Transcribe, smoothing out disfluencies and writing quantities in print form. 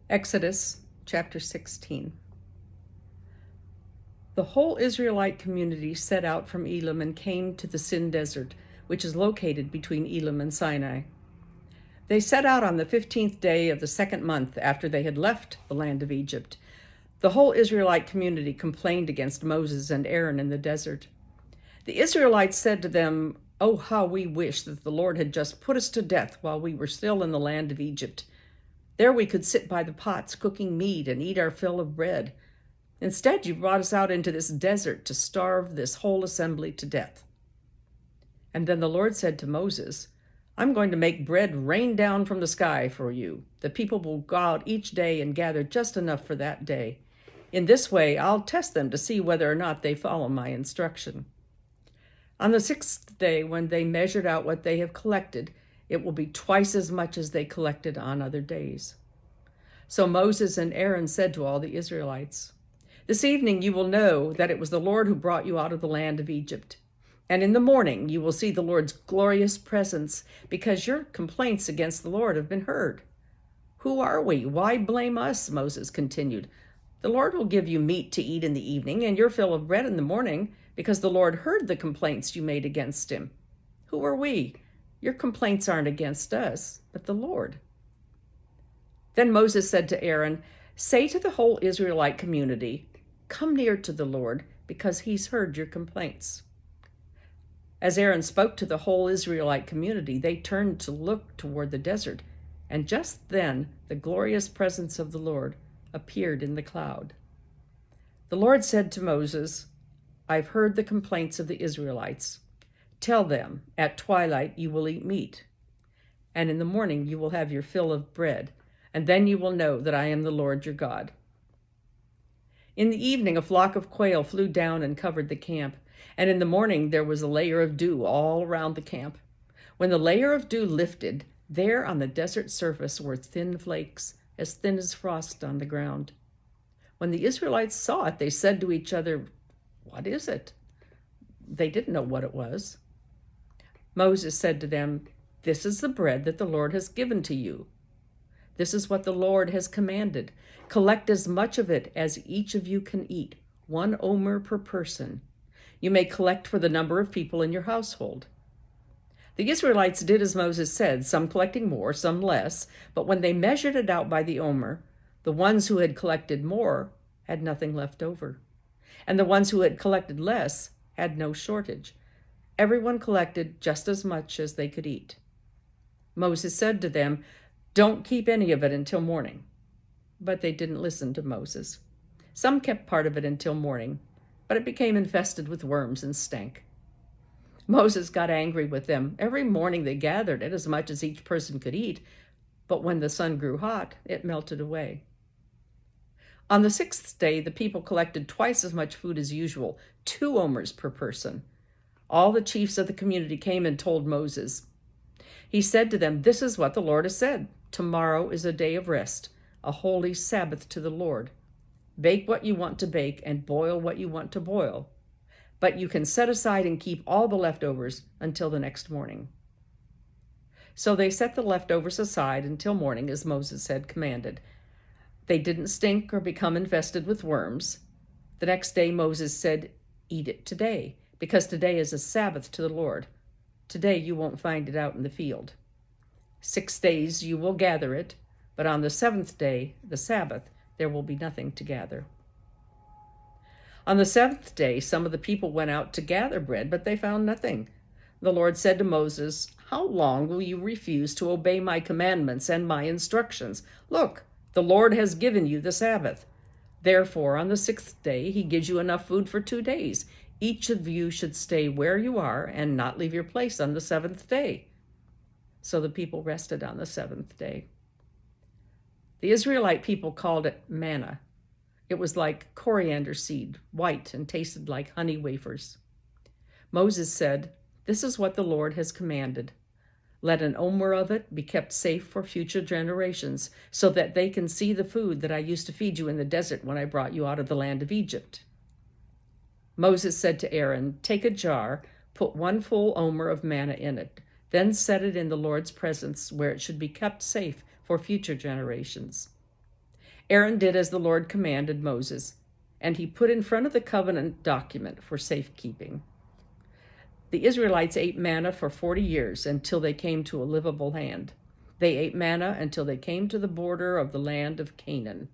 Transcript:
Exodus chapter 16. The whole Israelite community set out from Elim and came to the Sin Desert, which is located between Elim and Sinai. They set out on the 15th day of the second month after they had left the land of Egypt. The whole Israelite community complained against Moses and Aaron in the desert. The Israelites said to them, "Oh, how we wish that the Lord had just put us to death while we were still in the land of Egypt. There we could sit by the pots cooking meat and eat our fill of bread. Instead, you brought us out into this desert to starve this whole assembly to death." And then the Lord said to Moses, "I'm going to make bread rain down from the sky for you. The people will go out each day and gather just enough for that day. In this way, I'll test them to see whether or not they follow my instruction. On the 6th day, when they measured out what they have collected, it will be twice as much as they collected on other days." So Moses and Aaron said to all the Israelites, "This evening you will know that it was the Lord who brought you out of the land of Egypt. And in the morning you will see the Lord's glorious presence, because your complaints against the Lord have been heard." "Who are we? Why blame us?" Moses continued. "The Lord will give you meat to eat in the evening and your fill of bread in the morning, because the Lord heard the complaints you made against him. Who are we? Your complaints aren't against us, but the Lord." Then Moses said to Aaron, "Say to the whole Israelite community, 'Come near to the Lord, because he's heard your complaints.'" As Aaron spoke to the whole Israelite community, they turned to look toward the desert, and just then the glorious presence of the Lord appeared in the cloud. The Lord said to Moses, "I've heard the complaints of the Israelites. Tell them, at twilight you will eat meat, and in the morning you will have your fill of bread, and then you will know that I am the Lord your God." In the evening, a flock of quail flew down and covered the camp, and in the morning there was a layer of dew all around the camp. When the layer of dew lifted, there on the desert surface were thin flakes, as thin as frost on the ground. When the Israelites saw it, they said to each other, "What is it?" They didn't know what it was. Moses said to them, "This is the bread that the Lord has given to you. This is what the Lord has commanded. Collect as much of it as each of you can eat, 1 omer per person. You may collect for the number of people in your household." The Israelites did as Moses said, some collecting more, some less, but when they measured it out by the omer, the ones who had collected more had nothing left over, and the ones who had collected less had no shortage. Everyone collected just as much as they could eat. Moses said to them, "Don't keep any of it until morning." But they didn't listen to Moses. Some kept part of it until morning, but it became infested with worms and stank. Moses got angry with them. Every morning they gathered it as much as each person could eat, but when the sun grew hot, it melted away. On the 6th day, the people collected twice as much food as usual, 2 omers per person. All the chiefs of the community came and told Moses. He said to them, "This is what the Lord has said. Tomorrow is a day of rest, a holy Sabbath to the Lord. Bake what you want to bake and boil what you want to boil, but you can set aside and keep all the leftovers until the next morning." So they set the leftovers aside until morning, as Moses had commanded. They didn't stink or become infested with worms. The next day Moses said, "Eat it today, because today is a Sabbath to the Lord. Today you won't find it out in the field. 6 days you will gather it, but on the 7th day, the Sabbath, there will be nothing to gather." On the 7th day, some of the people went out to gather bread, but they found nothing. The Lord said to Moses, "How long will you refuse to obey my commandments and my instructions? Look, the Lord has given you the Sabbath. Therefore, on the 6th day, he gives you enough food for 2 days. Each of you should stay where you are and not leave your place on the 7th day." So the people rested on the 7th day. The Israelite people called it manna. It was like coriander seed, white, and tasted like honey wafers. Moses said, "This is what the Lord has commanded. Let an omer of it be kept safe for future generations, so that they can see the food that I used to feed you in the desert when I brought you out of the land of Egypt." Moses said to Aaron, "Take a jar, put 1 full omer of manna in it, then set it in the Lord's presence where it should be kept safe for future generations. Aaron did as the Lord commanded Moses, and he put in front of the covenant document for safekeeping. The Israelites ate manna for 40 years until they came to a livable land. They ate manna until they came to the border of the land of Canaan.